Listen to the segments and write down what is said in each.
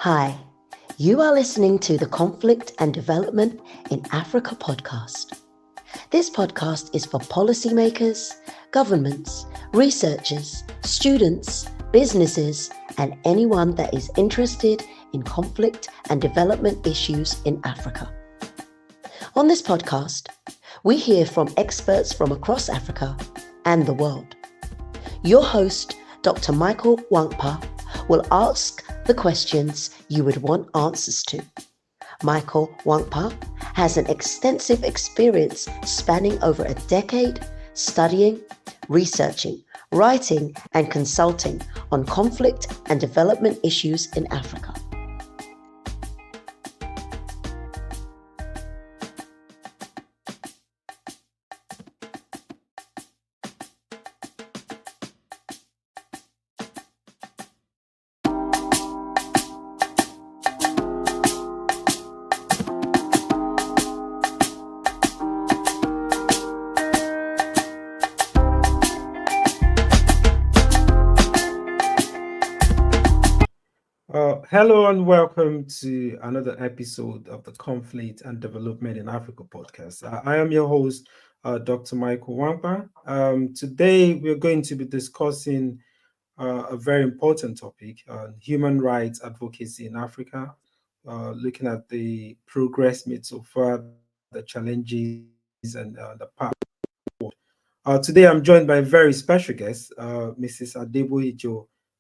Hi, you are listening to the Conflict and Development in Africa podcast. This podcast is for policymakers, governments, researchers, students, businesses, and anyone that is interested in conflict and development issues in Africa. On this podcast, we hear from experts from across Africa and the world. Your host, Dr. Michael Nwankpa, will ask the questions you would want answers to. Michael Nwankpa has an extensive experience spanning over a decade studying, researching, writing, and consulting on conflict and development issues in Africa. Hello and welcome to another episode of the Conflict and Development in Africa podcast. I am your host, Dr. Michael Nwankpa. Today, we're going to be discussing a very important topic, human rights advocacy in Africa, looking at the progress made so far, the challenges, and the path forward. Today, I'm joined by a very special guest, Mrs.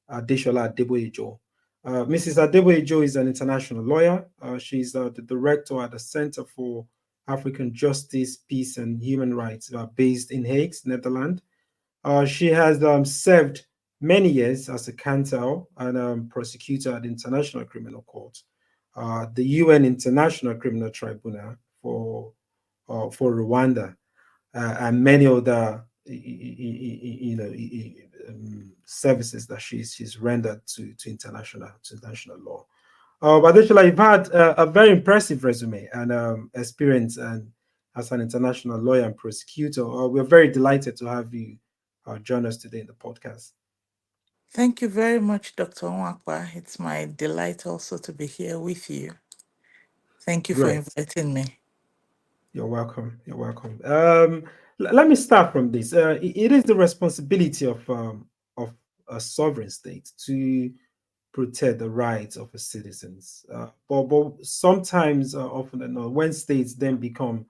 Adesola Adeboyejo. Mrs. Adeboyejo is an international lawyer. She's the director at the Center for African Justice, Peace, and Human Rights, based in Hague, Netherlands. She has served many years as a counsel and prosecutor at the International Criminal Court, the UN International Criminal Tribunal for Rwanda, and many other services that she's rendered to international law. But actually, you've had a very impressive resume and experience and as an international lawyer and prosecutor. We're very delighted to have you join us today in the podcast. Thank you very much, Dr. Nwankpa. It's my delight also to be here with you. Thank you for Great. inviting me. You're welcome. You're welcome. Let me start from this. It is the responsibility of a sovereign state to protect the rights of its citizens. But sometimes, often enough, when states then become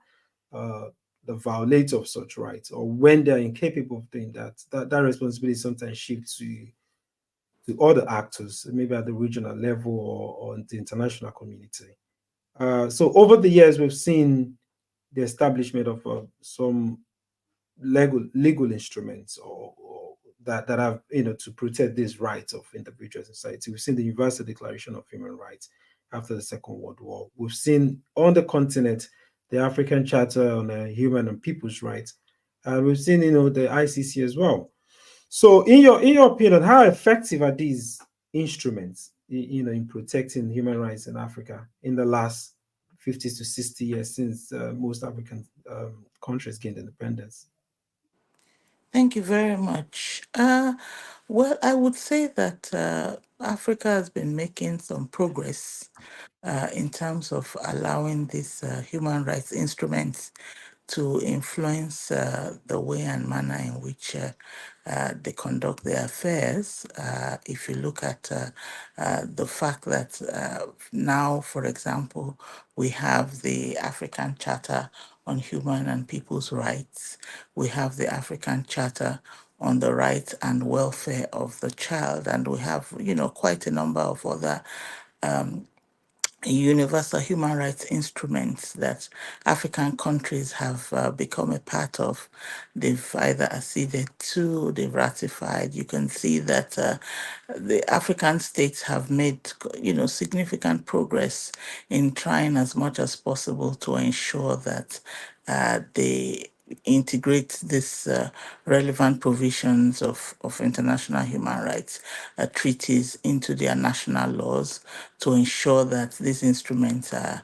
uh, the violator of such rights, or when they're incapable of doing that responsibility sometimes shifts to other actors, maybe at the regional level or in the international community. So over the years, we've seen the establishment of some legal instruments or that have to protect these rights of individuals in society. We've seen the Universal Declaration of Human Rights after the Second World War. We've seen on the continent the African Charter on Human and People's Rights, and we've seen the ICC as well. So, in your opinion, how effective are these instruments, in protecting human rights in Africa in the last 50 to 60 years since most African countries gained independence? Thank you very much. Well, I would say that Africa has been making some progress in terms of allowing these human rights instruments to influence the way and manner in which they conduct their affairs. If you look at the fact that now, for example, we have the African Charter on Human and People's Rights, we have the African Charter on the rights and welfare of the child, and we have, quite a number of other universal human rights instruments that African countries have become a part of. They've either acceded to, they've ratified. You can see that the African states have made, significant progress in trying as much as possible to ensure that they integrate this relevant provisions of international human rights treaties into their national laws to ensure that these instruments are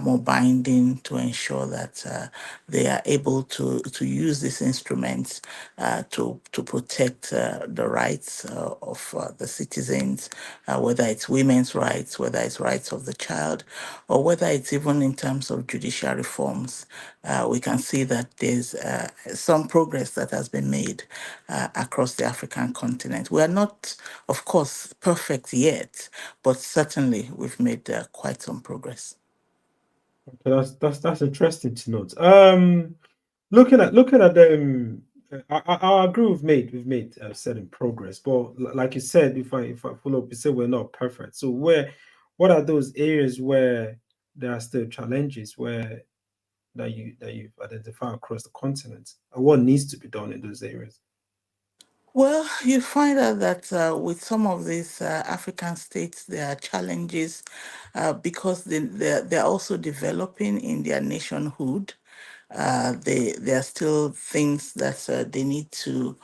more binding, to ensure that they are able to use these instruments to protect the rights of the citizens, whether it's women's rights, whether it's rights of the child, or whether it's even in terms of judicial reforms. We can see that there's some progress that has been made across the African continent. We are not, of course, perfect yet, but certainly we've made quite some progress. Okay, that's interesting to note. Looking at them, I agree. We've made certain progress, but like you said, if I follow up, you said we're not perfect. So what are those areas where there are still challenges where that you've identified across the continent, and what needs to be done in those areas? Well, you find out that with some of these African states, there are challenges because they're also developing in their nationhood. There are still things that they need to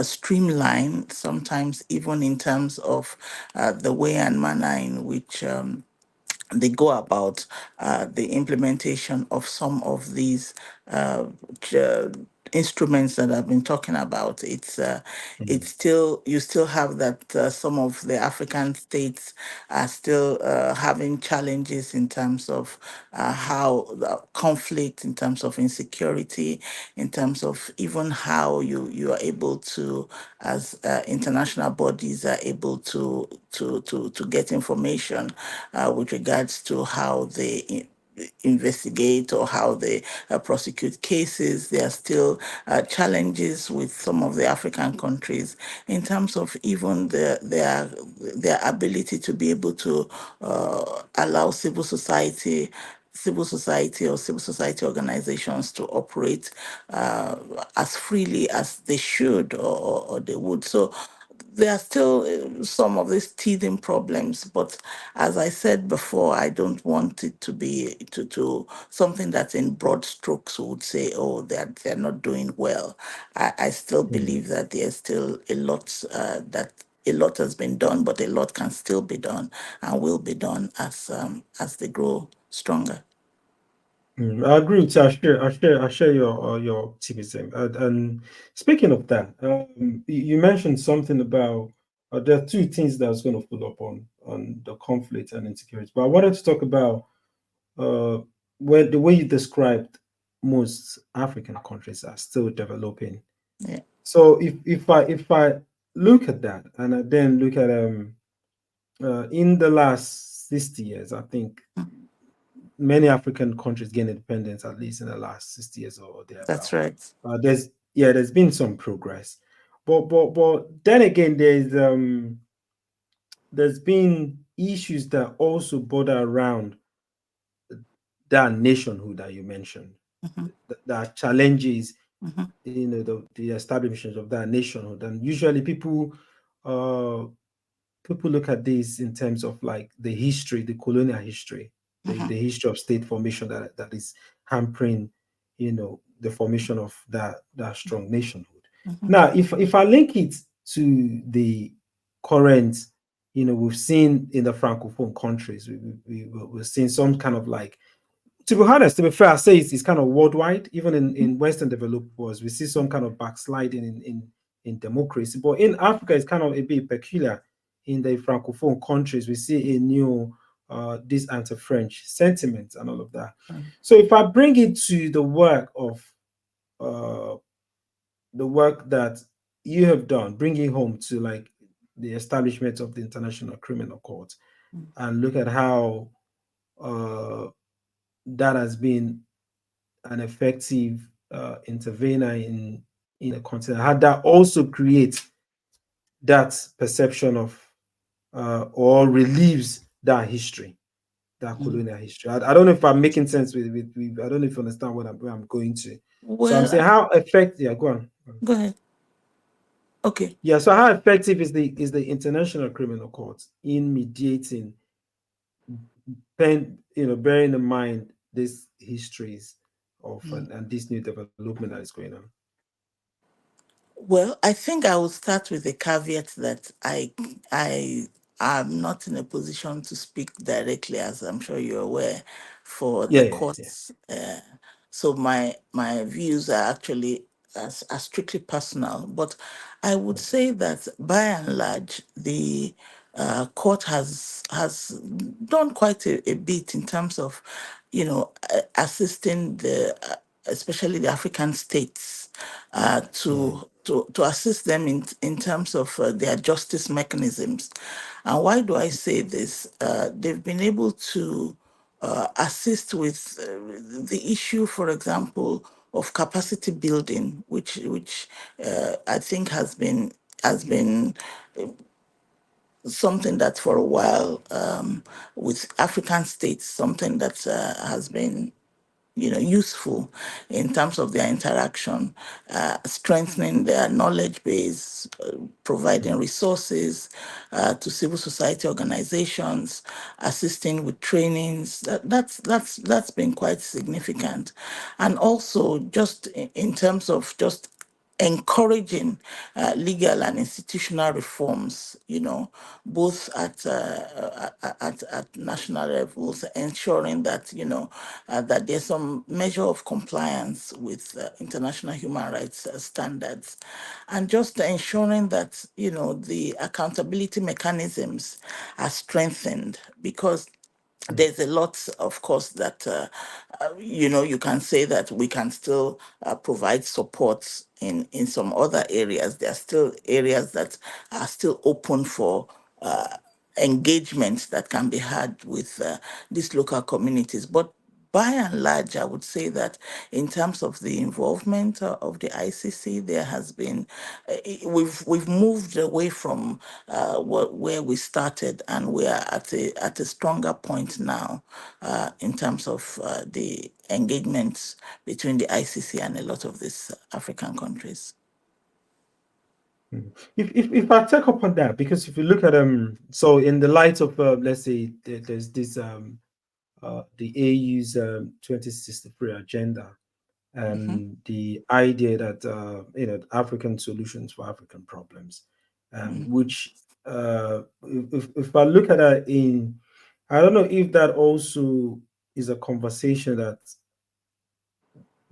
streamline, sometimes even in terms of the way and manner in which they go about the implementation of some of these uh, j- instruments that I've been talking about. It's still, you still have that some of the African states are still having challenges in terms of how the conflict, in terms of insecurity, in terms of even how you are able to, as international bodies, are able to get information with regards to how they investigate or how they prosecute cases. There are still challenges with some of the African countries in terms of even their ability to be able to allow civil society organizations to operate as freely as they should or they would. So there are still some of these teething problems, but as I said before, I don't want it to be to something that's in broad strokes. We would say, oh, they're not doing well. I still Mm. believe that there's still a lot that a lot has been done, but a lot can still be done and will be done as they grow stronger. I agree with you. I share your optimism. And speaking of that, you mentioned something about there are two things that I was going to follow up on the conflict and insecurity. But I wanted to talk about uh, where the way you described most African countries are still developing. Yeah. So if I look at that and I then look at in the last 60 years, I think Mm, many African countries gain independence at least in the last 60 years or that's thereabout. right. There's been some progress, but then again, there's been issues that also border around that nationhood that you mentioned. Hmm. That challenges, Hmm. the establishment of that nationhood, and usually uh people look at this in terms of like the history, the colonial history, Hmm. the history of state formation that is hampering, the formation of that strong nationhood. Hmm. Now, if I link it to the current, we've seen in the francophone countries, we've seen some kind of like, to be honest, to be fair, I say it's kind of worldwide. Even in Western developed worlds, we see some kind of backsliding in democracy. But in Africa, it's kind of a bit peculiar. In the francophone countries, we see a new this anti-French sentiment and all of that. So if I bring it to uh, the work that you have done, bring it home to like the establishment of the International Criminal Court, and look at how uh, that has been an effective intervener in the continent, how that also creates that perception of or relieves that history, that Hmm. colonial history. I don't know if I'm making sense with I don't know if you understand where I'm going to. So I'm Well, saying how effective. Yeah, go on. go ahead. Okay. Yeah, so how effective is the International Criminal Court in mediating, bearing in mind these histories and this new development that is going on? Well, I think I will start with the caveat that I am not in a position to speak directly, as I'm sure you're aware, for Yeah, the yeah, yeah. courts. So my views are actually are strictly personal. But I would say that by and large, the court has done quite a bit in terms of, assisting especially the African states, Mm, to assist them in terms of their justice mechanisms. And why do I say this? They've been able to assist with the issue, for example, of capacity building, which I think has been something that for a while, with African states, something that has been, useful in terms of their interaction, strengthening their knowledge base, providing mm, resources to civil society organizations, assisting with trainings. That's been quite significant, and also just in terms of just encouraging legal and institutional reforms, both at national levels, ensuring that, that there's some measure of compliance with international human rights standards, and just ensuring that, the accountability mechanisms are strengthened, because mm, there's a lot, of course, that you can say that we can still provide support in some other areas. There are still areas that are still open for engagement that can be had with these local communities. But by and large, I would say that in terms of the involvement of the ICC, there has been we've moved away from where we started, and we are at a stronger point now in terms of the engagements between the ICC and a lot of these African countries. mm. If I take up on that, because if you look at so in the light of let's say there's this the AU's 2063 agenda, Hmm. and the idea that African solutions for African problems, which if I look at that I don't know if that also is a conversation that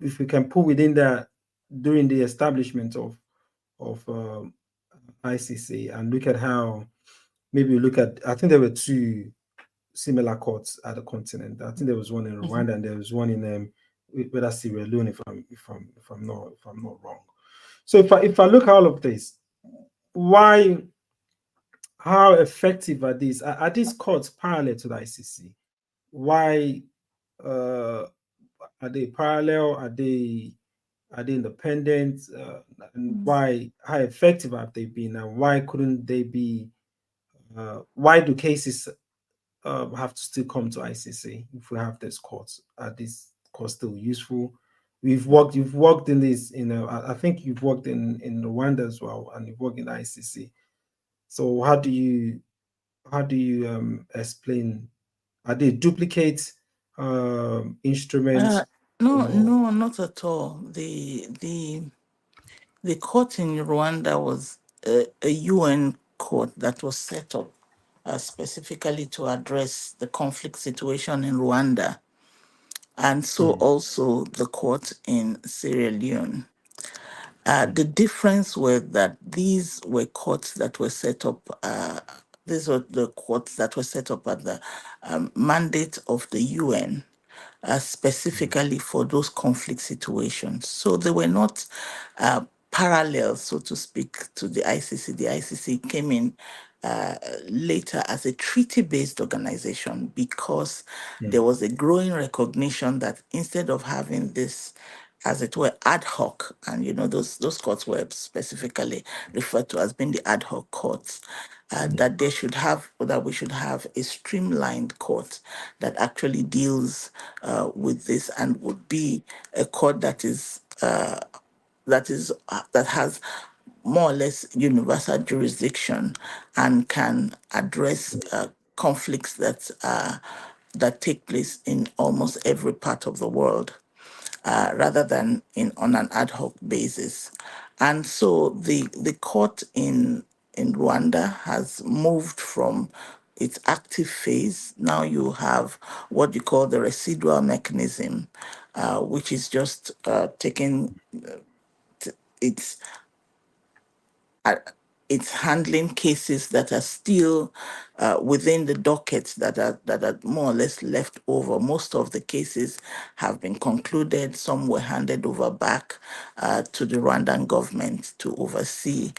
if we can put within that during the establishment of ICC, and look at how maybe look at, I think there were two similar courts at the continent. I think there was one in Hmm. Rwanda and there was one in whether Sierra Leone, if I'm not wrong. So if I look at all of this, why how effective are these? Are these courts parallel to the ICC? Why uh, are they parallel? Are they independent? And why how effective have they been? And why couldn't they be? Why do cases have to still come to ICC if we have this courts? Are these courts still useful? You've worked in this, I think you've worked in Rwanda as well, and you've worked in ICC. So how do you explain? Are they duplicate Uh, instruments no, or? no, not at all. The court in Rwanda was a UN court that was set up specifically to address the conflict situation in Rwanda, and so Mm, also the court in Sierra Leone. The difference was that these were courts that were set up. These were the courts that were set up at the mandate of the UN, mm, specifically for those conflict situations. So they were not parallel, so to speak, to the ICC. The ICC came in later as a treaty-based organization, because there mm, was a growing recognition that instead of having this, as it were, ad hoc, and those courts were specifically referred to as being the ad hoc courts, mm, that we should have a streamlined court that actually deals with this, and would be a court that has more or less universal jurisdiction, and can address conflicts that take place in almost every part of the world. rather than on an ad hoc basis. And so the court in Rwanda has moved from its active phase. Now you have what you call the residual mechanism, which is just taking its uh, it's handling cases that are still within the dockets that are more or less left over. Most of the cases have been concluded. Some were handed over back to the Rwandan government to oversee,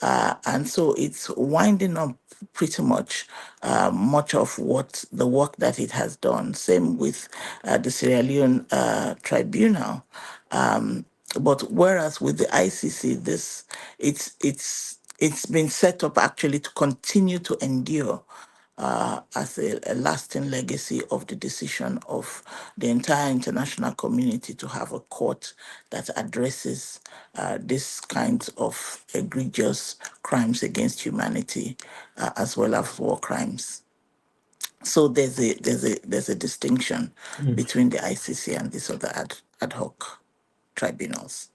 and so it's winding up pretty much of what the work that it has done. Same with the Sierra Leone tribunal. But whereas with the ICC, it's been set up actually to continue to endure as a lasting legacy of the decision of the entire international community to have a court that addresses these kinds of egregious crimes against humanity, as well as war crimes. So there's a distinction Mm. between the ICC and these other ad hoc tribunals.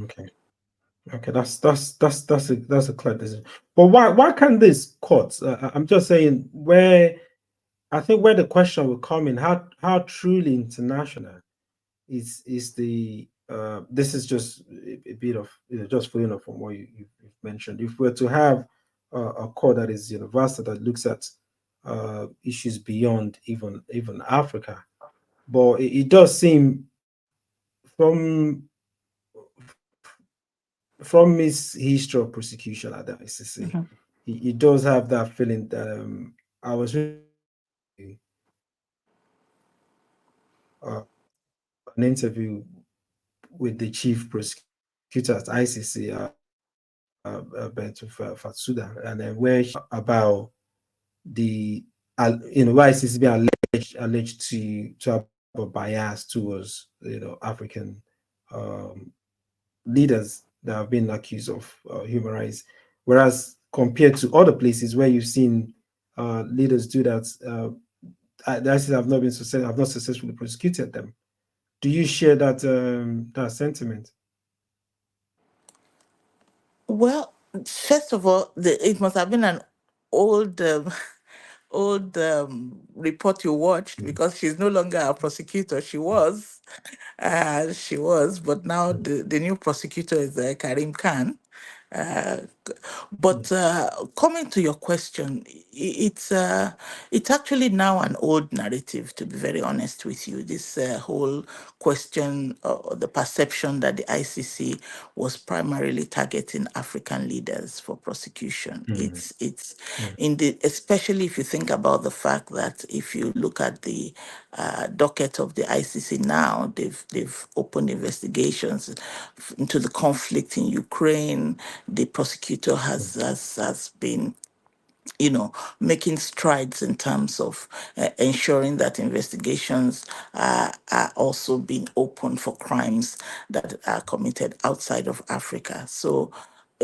Okay. Okay, that's a clear decision. But why can't this court? I'm just saying where I think where the question will come in, how truly international is the this is just a bit of just following up from what you've mentioned. If we're to have a court that is universal that looks at issues beyond even Africa, but it does seem from from his history of prosecution at the ICC, Mhm. he does have that feeling that I was uh, an interview with the chief prosecutor at ICC, Bentu Fatsuda, and then where she about the why ICC being alleged to have a bias towards African um, leaders that have been accused of human rights, whereas compared to other places where you've seen leaders do that, the ICC have not been have not successfully prosecuted them. Do you share that sentiment? Well, first of all, it must have been an old old report you watched, Mm. because she's no longer a prosecutor. She was, but now Mm. the new prosecutor is Karim Khan. Uh, Mm. but coming to your question, it's actually now an old narrative. To be very honest with you, this whole question, the perception that the ICC was primarily targeting African leaders for prosecution. Mm. It's Mm. in the especially if you think about the fact that if you look at the docket of the ICC now, they've opened investigations into the conflict in Ukraine. The prosecutor Mm. has been, making strides in terms of ensuring that investigations are also being open for crimes that are committed outside of Africa. So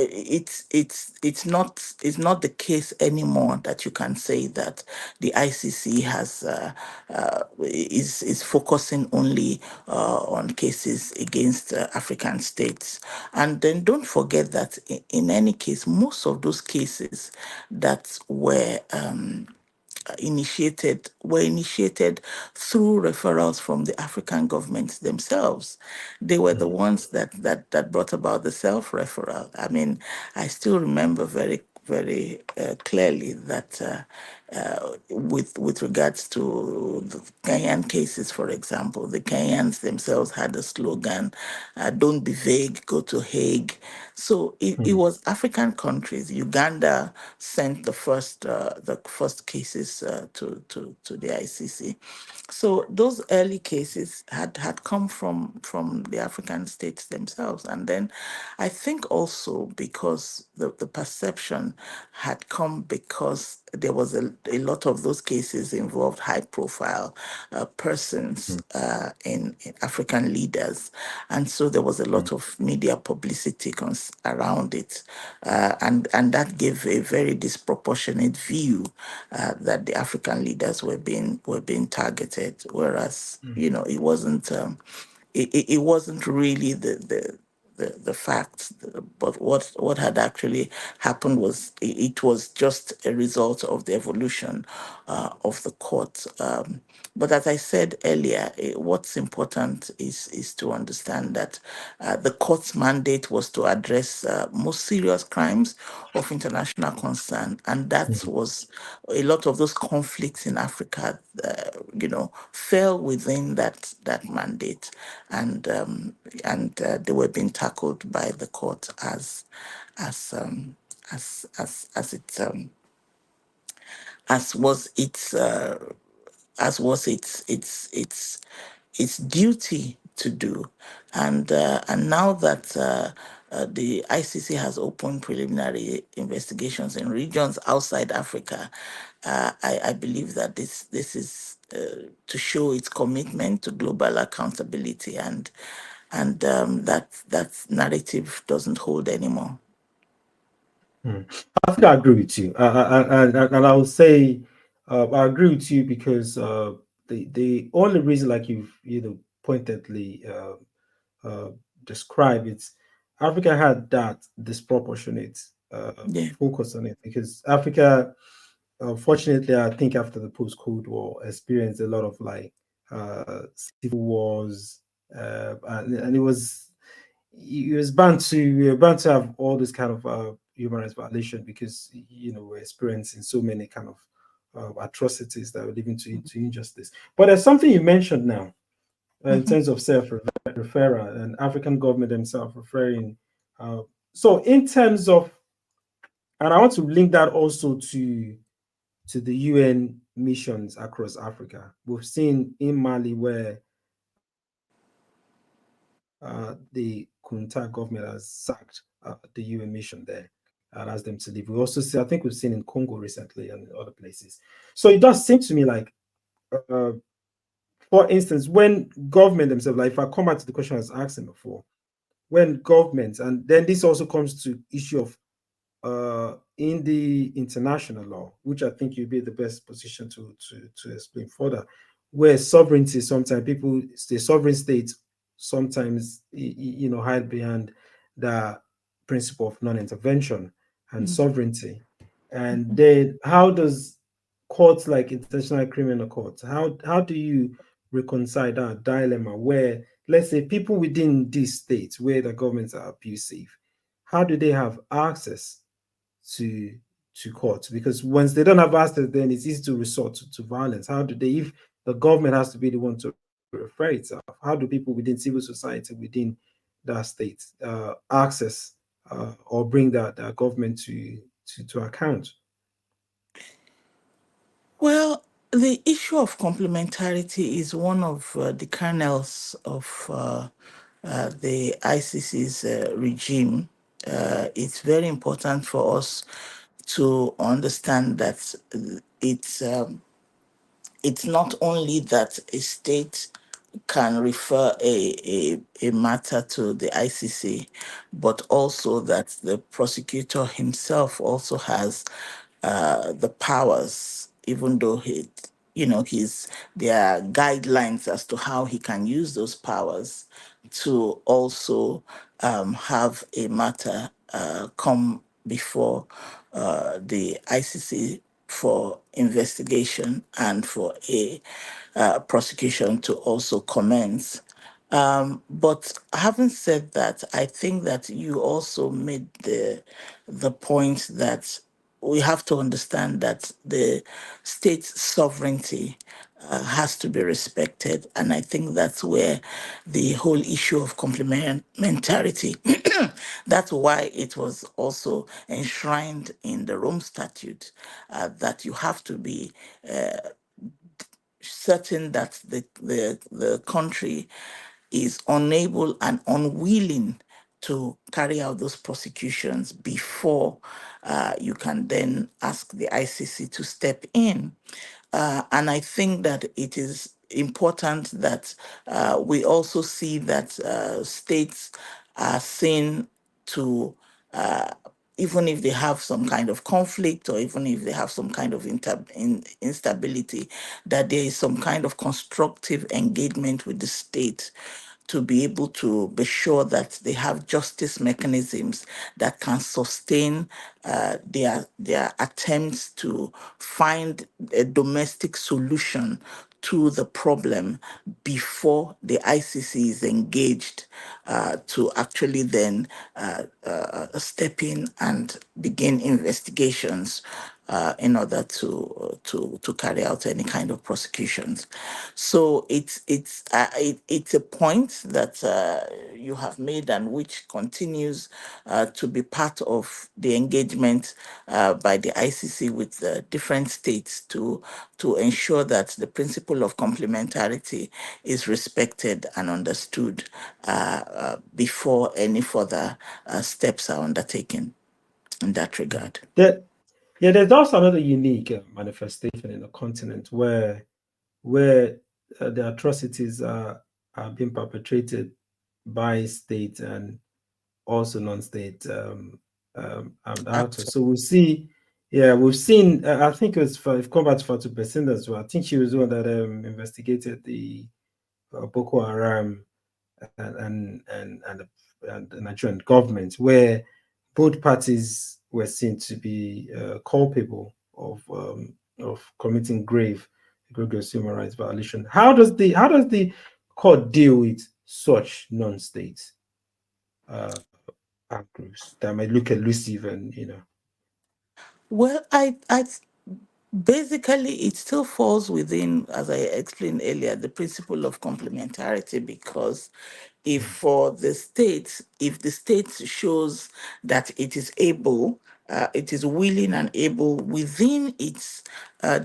it's not the case anymore that you can say that the ICC is focusing only on cases against African states. And then don't forget that in any case, most of those cases that were initiated through referrals from the African governments themselves. They were the Mm. ones that brought about the self-referral. I mean, I still remember very very clearly that with regards to the Kenyan cases, for example, the Kenyans themselves had a slogan, "Don't be vague, go to Hague." So it Mm. was African countries. Uganda sent the first cases to the ICC. So those early cases had come from the African states themselves. And then I think also because the perception had come because there was a lot of those cases involved high profile persons in African leaders. And so there was a lot of media publicity around it. And that gave a very disproportionate view that the African leaders were being targeted, whereas, it wasn't. It wasn't really the facts, but what had actually happened was it was just a result of the evolution of the court. But as I said earlier, what's important is to understand that the court's mandate was to address most serious crimes of international concern, and that was a lot of those conflicts in Africa. Fell within that mandate, and they were being tackled by the court as it as was its as was its duty to do. And now that the ICC has opened preliminary investigations in regions outside Africa, I believe that this is to show its commitment to global accountability, and that narrative doesn't hold anymore. I think I agree with you, and I would say I agree with you because the only reason, like you've pointedly uh, described it, Africa had that disproportionate Yeah. focus on it because Africa, unfortunately, I think after the post Cold War, experienced a lot of like civil wars, and it was bound to we were bound to have all this kind of human rights violation because we're experiencing so many kind of atrocities that were leading to injustice. But there's something you mentioned now in Mhm. terms of self-referral and African government themselves referring. Uh, so in terms of, and I want to link that also to the UN missions across Africa. We've seen in Mali where the Kunta government has sacked the UN mission there and asked them to leave. We also see, I think we've seen in Congo recently and in other places. So it does seem to me like, uh, for instance, when government themselves, like if I come back to the question I was asking before, when governments, and then this also comes to issue of in the international law, which I think you'd be the best position to explain further, where sovereignty sometimes people, the sovereign states sometimes hide behind the principle of non-intervention and Mhm. sovereignty, and then how does courts like International Criminal Court, how do you reconcile that dilemma where let's say people within these states where the governments are abusive, how do they have access to court? Because once they don't have access, then it's easy to resort to violence. How do they, if the government has to be the one to refer itself, how do people within civil society within that state access or bring that government to account? Well, the issue of complementarity is one of the kernels of the ICC's regime. It's very important for us to understand that it's not only that a state can refer a matter to the ICC, but also that the prosecutor himself also has the powers, even though there are guidelines as to how he can use those powers to also have a matter come before the ICC for investigation and for a prosecution to also commence. But having said that, I think that you also made the point that we have to understand that the state's sovereignty has to be respected. And I think that's where the whole issue of complementarity, that's why it was also enshrined in the Rome Statute, that you have to be certain that the country is unable and unwilling to carry out those prosecutions before you can then ask the ICC to step in. And I think that it is important that we also see that states are seen to, even if they have some kind of conflict or even if they have some kind of instability, that there is some kind of constructive engagement with the state to be able to be sure that they have justice mechanisms that can sustain their attempts to find a domestic solution to the problem before the ICC is engaged to actually then step in and begin investigations in order to carry out any kind of prosecutions. So it's a point that you have made and which continues to be part of the engagement by the ICC with different states to ensure that the principle of complementarity is respected and understood before any further steps are undertaken in that regard. Yeah, there's also another unique manifestation in the continent where the atrocities are being perpetrated by state and also non-state actors. So we'll see. Yeah, we've seen. I think it was Combat Fatu Besinda as well. I think she was the one that investigated the Boko Haram and the Nigerian government, where both parties were seen to be culpable of committing grave, egregious human rights violation. How does the court deal with such non-state groups that might look elusive and Well, I basically it still falls within, as I explained earlier, the principle of complementarity, because if the state shows that it is able, it is willing and able within its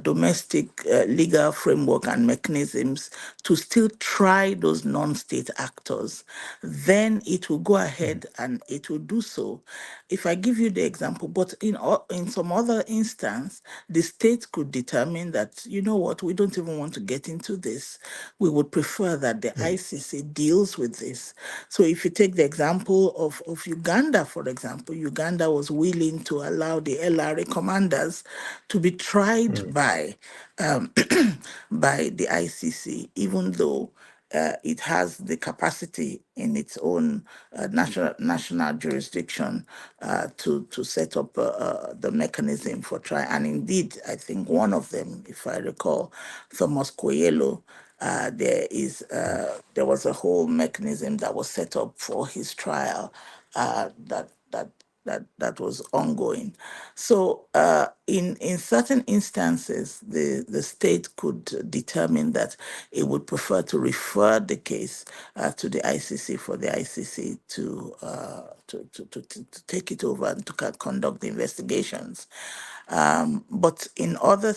domestic legal framework and mechanisms to still try those non-state actors, then it will go ahead and it will do so. If I give you the example, but in some other instance, the state could determine that, you know what, we don't even want to get into this. We would prefer that the ICC deals with this. So if you take the example of Uganda, for example, Uganda was willing to allow the LRA commanders to be tried by the ICC, even though it has the capacity in its own national jurisdiction to set up the mechanism for trial. And indeed, I think one of them, if I recall, Thomas Coelho, there was a whole mechanism that was set up for his trial that was ongoing. So in certain instances, the state could determine that it would prefer to refer the case to the ICC for the ICC to take it over and to conduct the investigations. But in other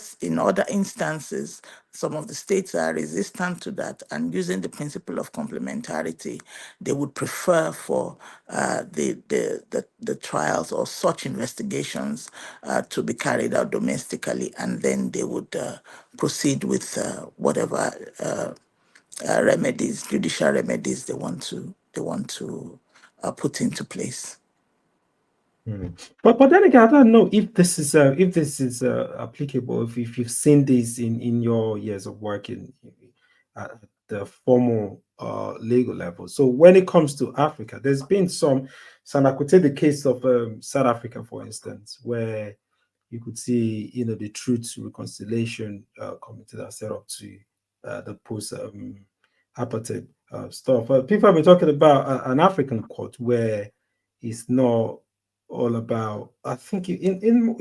instances, some of the states are resistant to that, and using the principle of complementarity, they would prefer for the trials or such investigations to be carried out domestically, and then they would proceed with whatever remedies, judicial remedies they want to put into place. But then again, I don't know if this is applicable. If you've seen this in your years of working at the formal legal level. So when it comes to Africa, there's been some. So I could take the case of South Africa, for instance, where you could see the Truth Reconciliation Committee that set up to the post apartheid stuff. People have been talking about an African court where it's not all about. I think in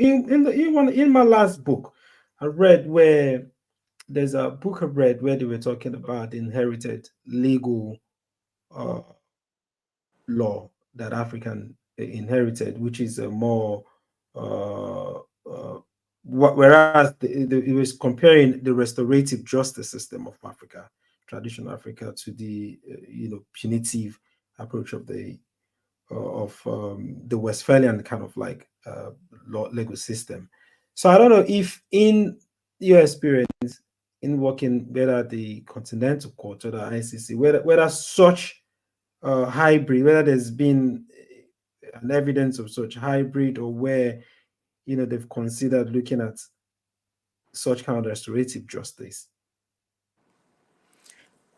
my last book, I read where there's a book I read where they were talking about inherited legal uh, law that African inherited, which is a more whereas it was comparing the restorative justice system of Africa, traditional Africa, to the punitive approach of the the Westphalian kind of like legal system. So I don't know if in your experience in working whether the Continental Court or the ICC, whether such hybrid, whether there's been an evidence of such hybrid, or where they've considered looking at such kind of restorative justice.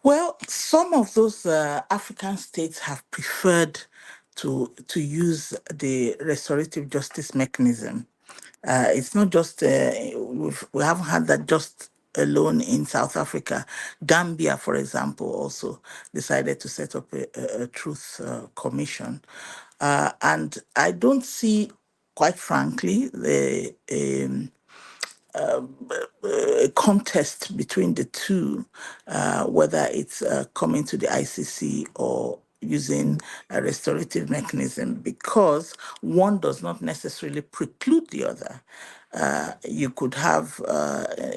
Well, some of those African states have preferred to use the restorative justice mechanism. It's not just we haven't had that just alone in South Africa. Gambia, for example, also decided to set up a truth commission, and I don't see, quite frankly, a contest between the two, whether it's coming to the ICC or using a restorative mechanism, because one does not necessarily preclude the other. You could have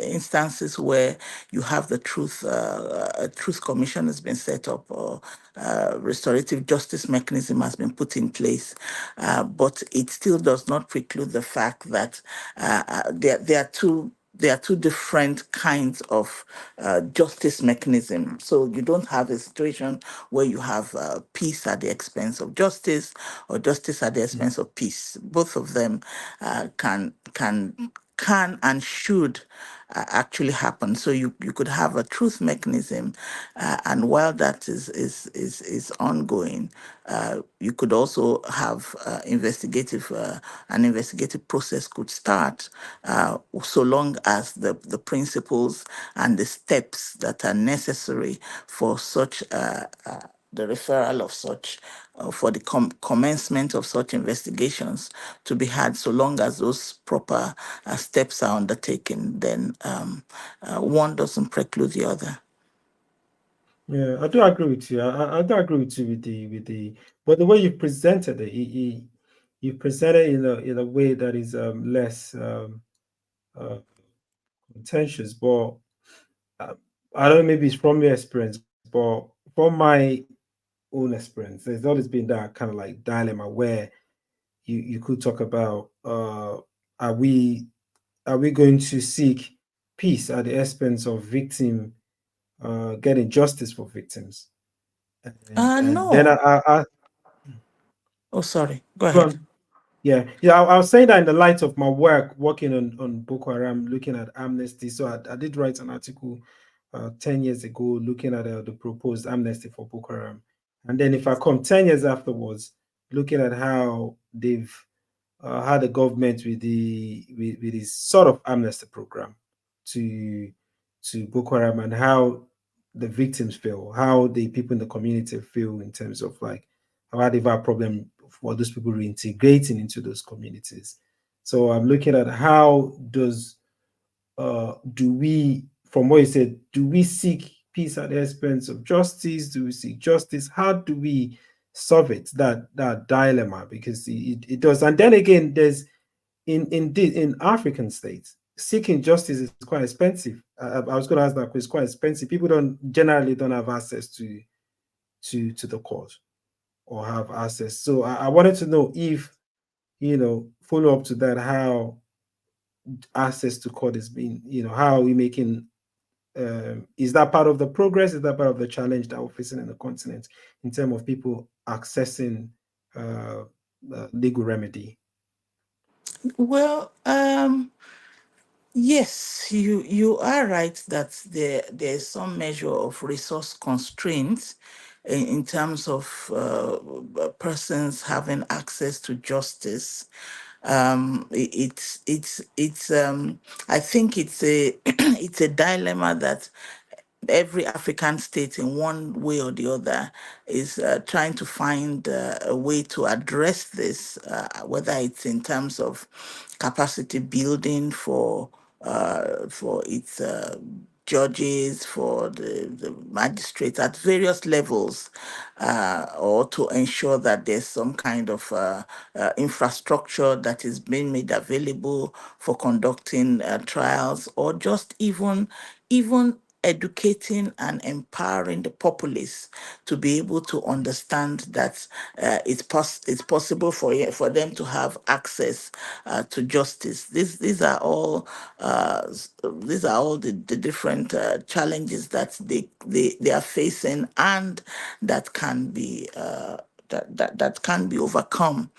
instances where you have the a truth commission has been set up, or restorative justice mechanism has been put in place, but it still does not preclude the fact that there are two different kinds of justice mechanism. So you don't have a situation where you have peace at the expense of justice, or justice at the expense of peace. Both of them can and should actually happen. So you could have a truth mechanism, and while that is ongoing, you could also have an investigative process could start, so long as the principles and the steps that are necessary for such the referral of such, for the commencement of such investigations to be had, so long as those proper steps are undertaken, then one doesn't preclude the other. Yeah, I do agree with you. I do agree with you but the way you presented it, you presented it in a way that is less uh, contentious. But uh, I don't know, maybe it's from your experience, but from my own experience, there's always been that kind of like dilemma where you could talk about are we going to seek peace at the expense of victim getting justice for victims? And then No. I Oh, sorry. Go go ahead. on. Yeah, yeah. I was saying that in the light of my work working on Boko Haram, looking at amnesty. So I did write an article 10 years ago looking at the proposed amnesty for Boko Haram, and then if I come 10 years afterwards, looking at how they've had a government with with this sort of amnesty program to Boko Haram, and how the victims feel, how the people in the community feel in terms of like how they've had a problem for those people reintegrating into those communities. So I'm looking at how do we, from what you said, do we seek peace at the expense of justice? Do we seek justice? How do we solve it? That dilemma, because it does. And then again, there's in African states, seeking justice is quite expensive. I was going to ask that, because it's quite expensive. People don't have access to the court, or have access. So I wanted to know if, follow up to that, how access to court is being, how are we making, is that part of the progress? Is that part of the challenge that we're facing in the continent in terms of people accessing uh, legal remedy? Well, yes, you are right that there's some measure of resource constraints in terms of persons having access to justice. It's I think it's a it's a dilemma that every African state, in one way or the other, is trying to find a way to address this, whether it's in terms of capacity building for its judges, for the magistrates at various levels, or to ensure that there's some kind of infrastructure that is being made available for conducting trials, or just even educating and empowering the populace to be able to understand that it's possible for them to have access to justice. These are all the different challenges that they are facing, and that can be that can be overcome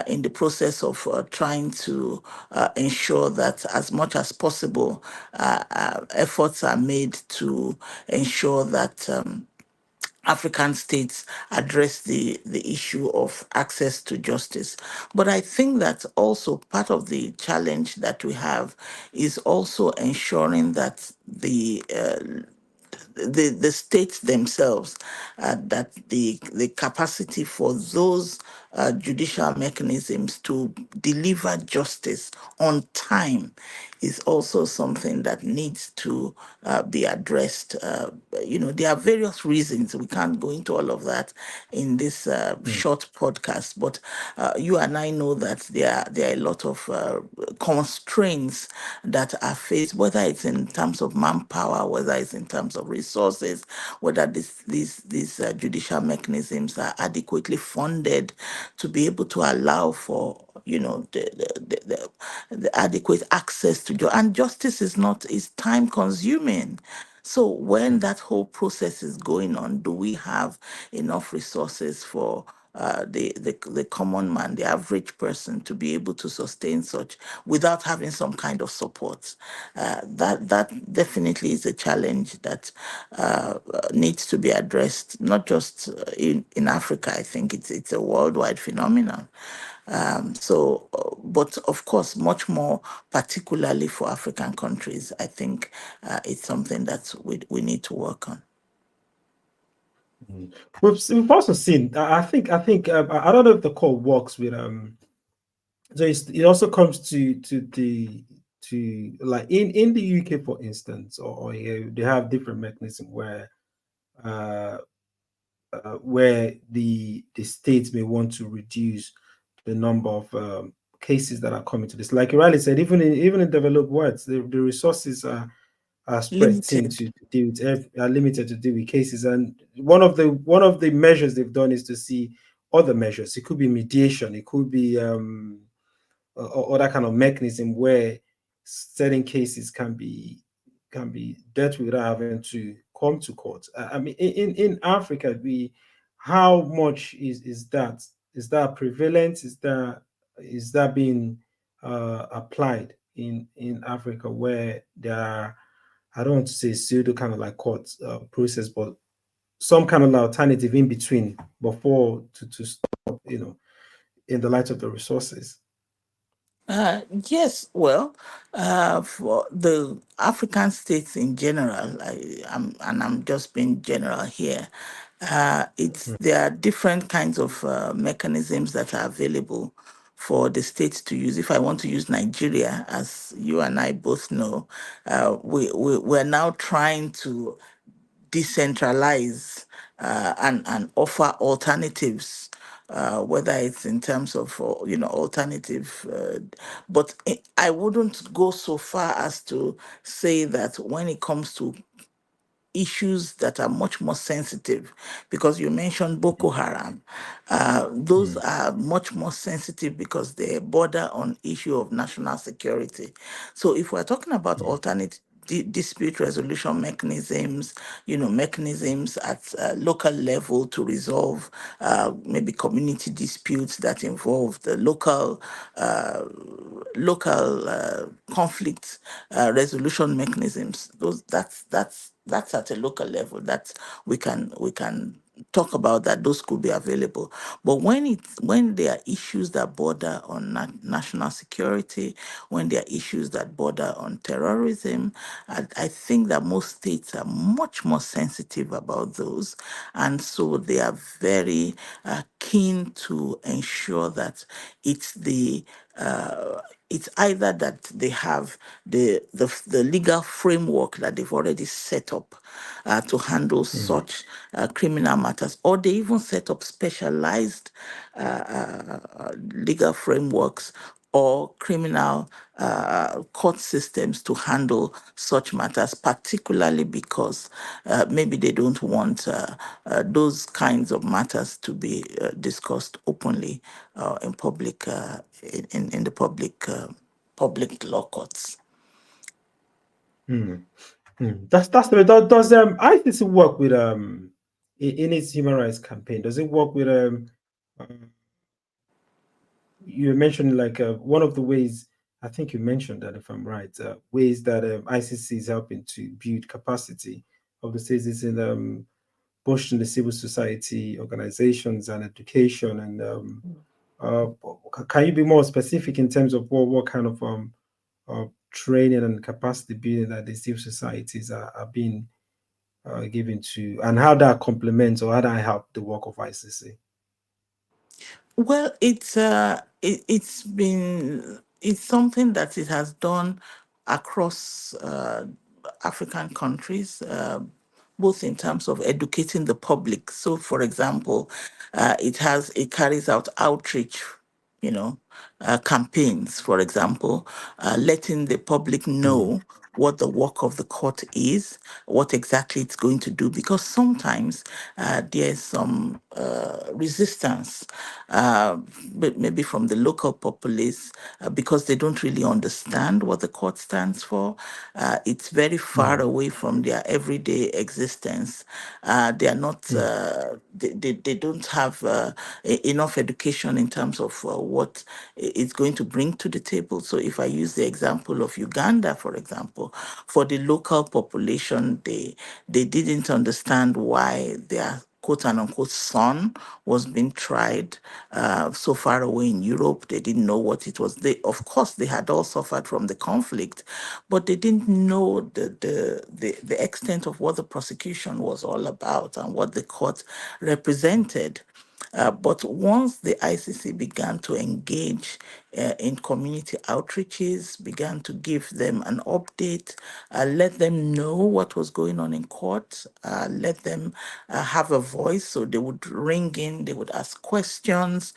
in the process of trying to ensure that as much as possible efforts are made to ensure that African states address the issue of access to justice. But I think that also part of the challenge that we have is also ensuring that the states themselves, that the capacity for those judicial mechanisms to deliver justice on time is also something that needs to be addressed. There are various reasons. We can't go into all of that in this short podcast, but you and I know that there are a lot of constraints that are faced, whether it's in terms of manpower, whether it's in terms of resources, whether these judicial mechanisms are adequately funded to be able to allow for the adequate access to justice. And justice is time consuming. So when that whole process is going on, do we have enough resources for the common man, the average person, to be able to sustain such without having some kind of support? That definitely is a challenge that needs to be addressed, not just in Africa. I think it's a worldwide phenomenon. But of course, much more particularly for African countries, I think it's something that we need to work on. We've also seen. I don't know if the call works with So it also comes to like in the UK, for instance, or here, they have different mechanism uh, where the states may want to reduce the number of cases that are coming to this. Like Riley said, even in developed worlds, the resources are spread thin Limited. to deal with are limited to deal with cases. And one of the measures they've done is to see other measures. It could be mediation, it could be or that kind of mechanism where certain cases can be dealt with without having to come to court. I mean, in Africa, how much is that? Is that prevalent? Is that being applied in Africa, where there are, I don't want to say pseudo kind of like court process, but some kind of alternative in between before to stop, in the light of the resources. Yes, well, for the African states in general, I'm just being general here. There are different kinds of mechanisms that are available for the states to use. If I want to use Nigeria, as you and I both know, we're now trying to decentralize and offer alternatives, whether it's in terms of alternative. But I wouldn't go so far as to say that when it comes to issues that are much more sensitive, because you mentioned Boko Haram. Those Mm, are much more sensitive because they border on issue of national security. So if we're talking about mm, alternate dispute resolution mechanisms, mechanisms at local level to resolve maybe community disputes that involve the local conflict resolution mechanisms. That's at a local level that we can talk about, that those could be available. But when there are issues that border on national security, when there are issues that border on terrorism, I think that most states are much more sensitive about those, and so they are very keen to ensure that it's the it's either that they have the legal framework that they've already set up to handle mm, such criminal matters, or they even set up specialized legal frameworks or criminal court systems to handle such matters, particularly because maybe they don't want those kinds of matters to be discussed openly in public, in the public law courts. That's the does ICC work with in its human rights campaign? Does it work with uh, you mentioned like one of the ways, I think you mentioned that if I'm right, ways that ICC is helping to build capacity of the states is in boosting the civil society organizations and education. And uh, can you be more specific in terms of what kind of training and capacity building that the civil societies are being given to, and how that complements or how that help the work of ICC? Well, it's something that it has done across African countries, both in terms of educating the public. So, for example, it carries out outreach, you know, campaigns, for example, letting the public Mm, know what the work of the court is, what exactly it's going to do, because sometimes there's some resistance, but maybe from the local populace, because they don't really understand what the court stands for. It's very far mm, away from their everyday existence. They are not, mm, they don't have enough education in terms of what it's going to bring to the table. So if I use the example of Uganda, for example, for the local population, they didn't understand why their quote unquote son was being tried so far away in Europe. They didn't know what it was. They, of course, they had all suffered from the conflict, but they didn't know the extent of what the prosecution was all about and what the court represented. But once the ICC began to engage in community outreaches, began to give them an update, let them know what was going on in court, let them have a voice. So they would ring in, they would ask questions,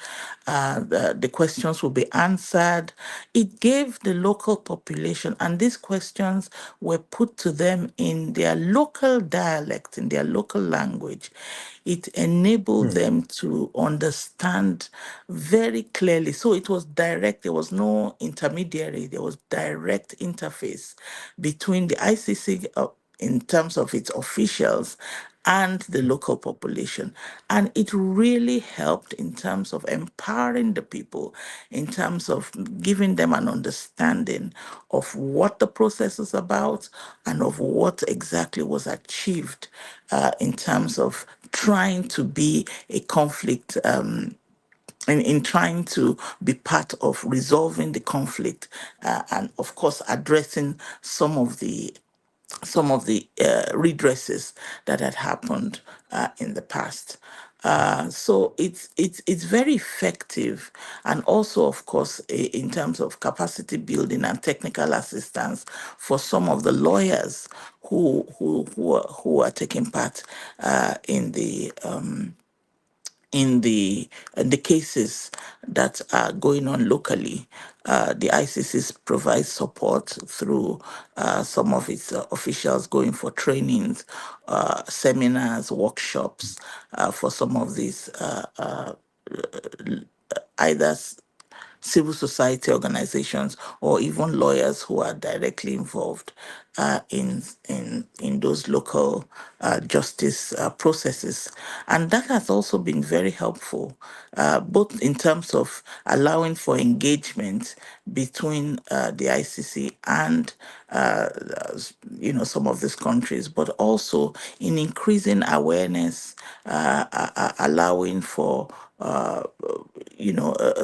the questions would be answered. It gave the local population, and these questions were put to them in their local dialect, in their local language. It enabled mm, them to understand very clearly. So it was direct, there was no intermediary, there was direct interface between the ICC in terms of its officials and the local population. And it really helped in terms of empowering the people, in terms of giving them an understanding of what the process is about and of what exactly was achieved in terms of trying to be a conflict. In trying to be part of resolving the conflict, and of course addressing some of the redresses that had happened in the past. So it's very effective, and also, of course, in terms of capacity building and technical assistance for some of the lawyers who are taking part in the cases that are going on locally. The ICC provides support through some of its officials going for trainings, seminars, workshops for some of these either civil society organizations or even lawyers who are directly involved in those local justice processes. And that has also been very helpful, both in terms of allowing for engagement between the ICC and some of these countries, but also in increasing awareness, allowing for a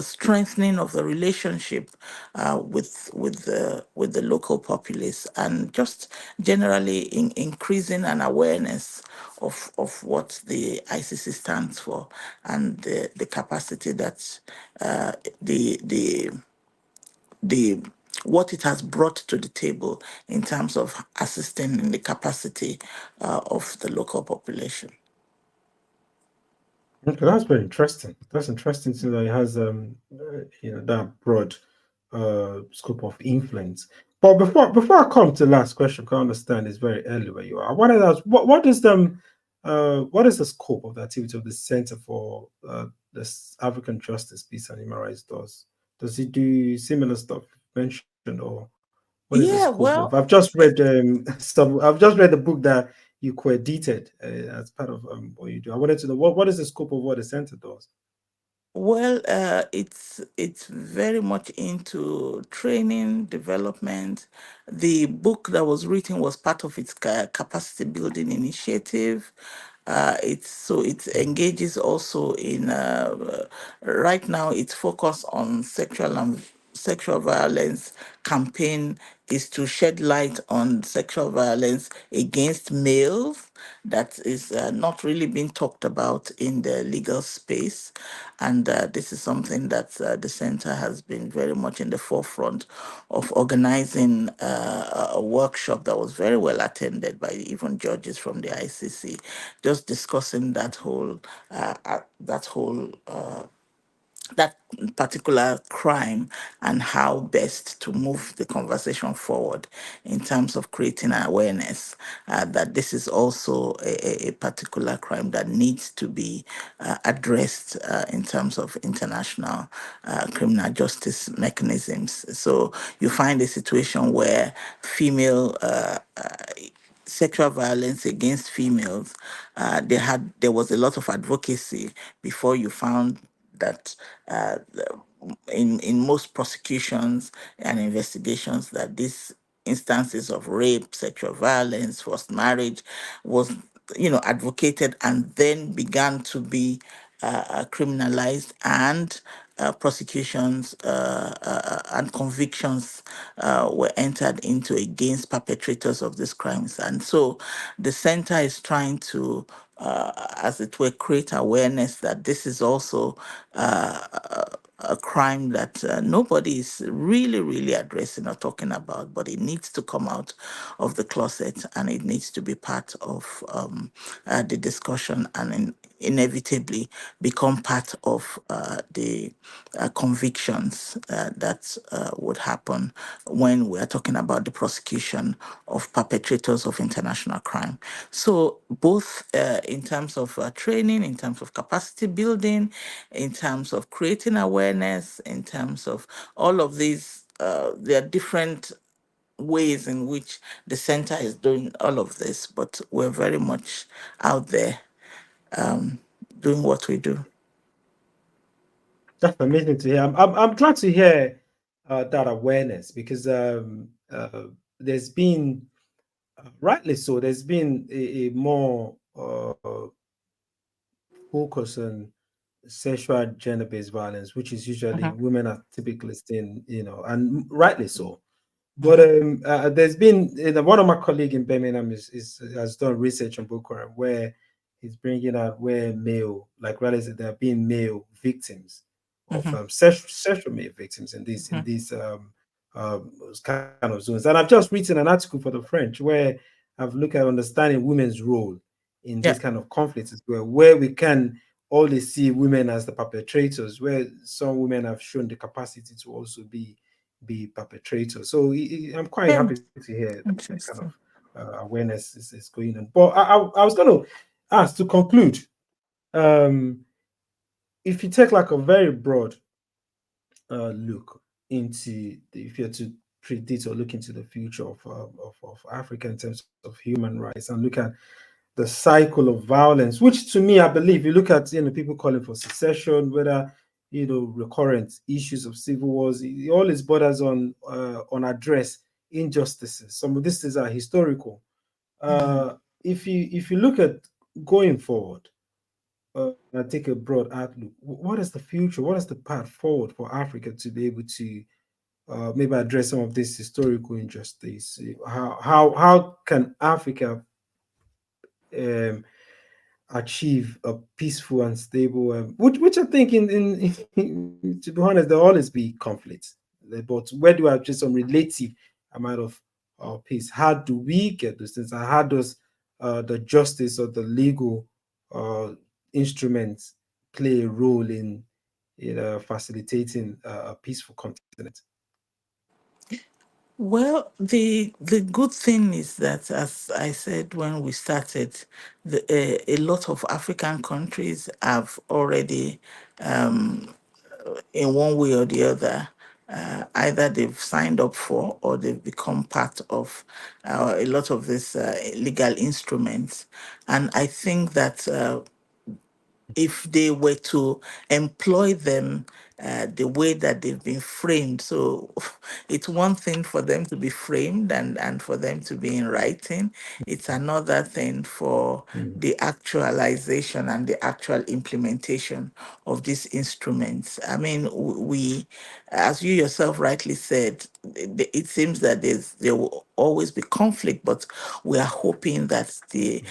strengthening of the relationship with the local populace, and just generally increasing an awareness of what the ICC stands for, and the capacity that the what it has brought to the table in terms of assisting in the capacity of the local population. Okay, that's very interesting. That's interesting to know it has that broad scope of influence. But before I come to the last question, I understand it's very early where you are. I wanted to ask, what is the scope of the activity of the Center for this African Justice, Peace and Human Rights does? Does it do similar stuff mentioned, or what is the Yeah, scope of? well, I've just read I've just read the book that you co-edited as part of what you do. I wanted to know what is the scope of what the center does. Well, it's very much into training, development. The book that was written was part of its capacity building initiative. It engages also in right now it's focused on sexual violence campaign is to shed light on sexual violence against males that is not really being talked about in the legal space. And this is something that the center has been very much in the forefront of organizing a workshop that was very well attended by even judges from the ICC, just discussing that particular crime and how best to move the conversation forward in terms of creating awareness that this is also a particular crime that needs to be addressed in terms of international criminal justice mechanisms. So you find a situation where female sexual violence against females, there was a lot of advocacy before you found that in most prosecutions and investigations that these instances of rape, sexual violence, forced marriage was advocated and then began to be criminalized, and prosecutions and convictions were entered into against perpetrators of these crimes. And so the center is trying to, as it were, create awareness that this is also a crime that nobody is really, really addressing or talking about, but it needs to come out of the closet and it needs to be part of the discussion and inevitably become part of the convictions that would happen when we are talking about the prosecution of perpetrators of international crime. So, both in terms of training, in terms of capacity building, in terms of creating awareness, in terms of all of these, there are different ways in which the center is doing all of this, but we're very much out there doing what we do. That's amazing to hear. I'm glad to hear that awareness because there's been, rightly so, there's been a more focus on sexual gender-based violence, which is usually Mhm, women are typically seen, and rightly so. But mhm, there's been one of my colleagues in Birmingham is has done research on Boko Haram where he's bringing out where male, like rather there have been male victims of mhm, sexual male victims in mhm. these kind of zones. And I've just written an article for the French where I've looked at understanding women's role in Yeah. this kind of conflicts as well, where we can only see women as the perpetrators, where some women have shown the capacity to also be perpetrators. So I'm quite Yeah. happy to hear that kind of Interesting. awareness is going on. But I was going to ask to conclude, um, if you take like a very broad look into if you're to predict or look into the future of Africa in terms of human rights and look at the cycle of violence, which to me, I believe, you look at people calling for secession, whether recurrent issues of civil wars, it always borders on address injustices. Some of these things are historical. Mm. If you look at going forward, and take a broad outlook, what is the future? What is the path forward for Africa to be able to maybe address some of this historical injustice? How can Africa um, achieve a peaceful and stable, which I think to be honest, there'll always be conflicts. But where do I have just some relative amount of peace? How do we get those things? And how does the justice or the legal uh, instruments play a role in facilitating a peaceful continent? Well, the good thing is that, as I said when we started, a lot of African countries have already, in one way or the other, either they've signed up for or they've become part of a lot of these legal instruments. And I think that if they were to employ them the way that they've been framed. So it's one thing for them to be framed and for them to be in writing. It's another thing for the actualization and the actual implementation of these instruments. I mean, we, as you yourself rightly said, it seems that there will always be conflict, but we are hoping that the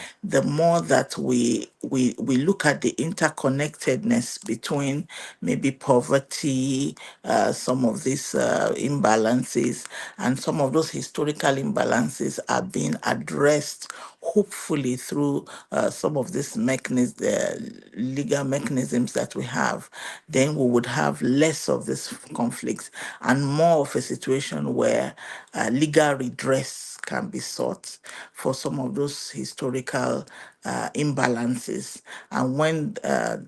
more that we look at the interconnectedness between maybe poverty, some of these imbalances, and some of those historical imbalances are being addressed, hopefully through some of these mechanisms, legal mechanisms that we have, then we would have less of this conflicts and more of a situation where legal redress can be sought for some of those historical imbalances. And when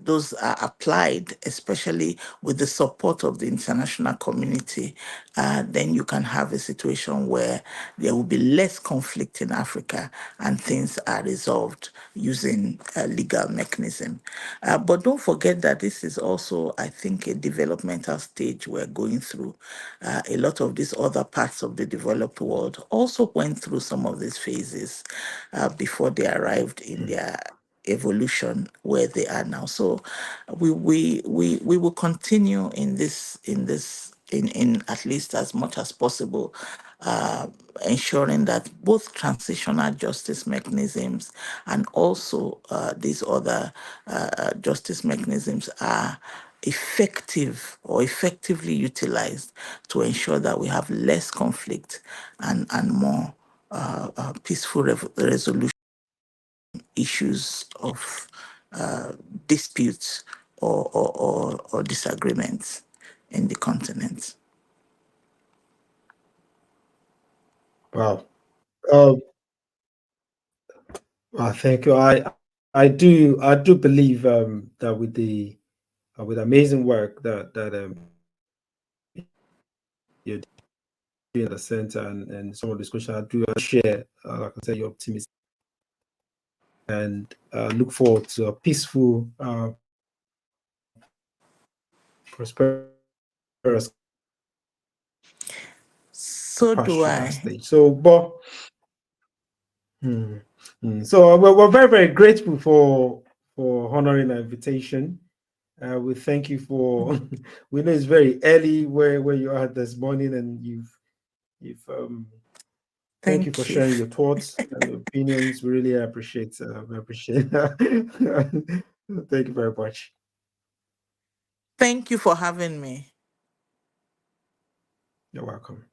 those are applied, especially with the support of the international community, then you can have a situation where there will be less conflict in Africa and things are resolved using a legal mechanism. But don't forget that this is also, I think, a developmental stage we're going through. A lot of these other parts of the developed world also went through some of these phases before they arrived in their evolution where they are now. So we will continue in at least as much as possible, ensuring that both transitional justice mechanisms and also these other justice mechanisms are effective or effectively utilized to ensure that we have less conflict and more peaceful resolution issues of disputes or disagreements in the continent. Wow. Um, thank you. I do believe that with amazing work that you're doing at the center and some of the discussion, I do share, like I said, your optimism and look forward to a peaceful, prosperous So do pastoral I. stage. So, but so we're very, very grateful for honoring our invitation. We thank you for. We know it's very early where you are this morning, and you've thank you for Thank you. sharing your thoughts and your opinions. We really appreciate. We appreciate. Thank you very much. Thank you for having me. You're welcome.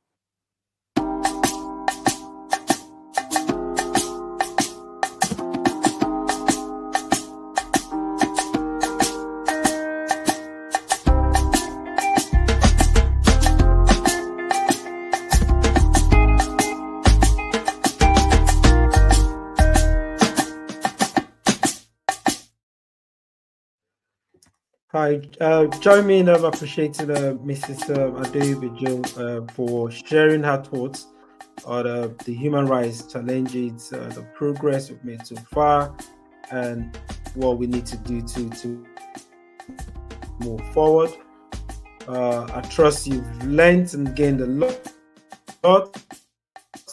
Hi, join me in appreciating Mrs. Adeboyejo for sharing her thoughts on the human rights challenges, the progress we've made so far, and what we need to do to move forward. I trust you've learned and gained a lot,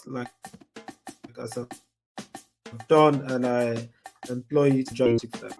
like as I've done, and I employ you to join that.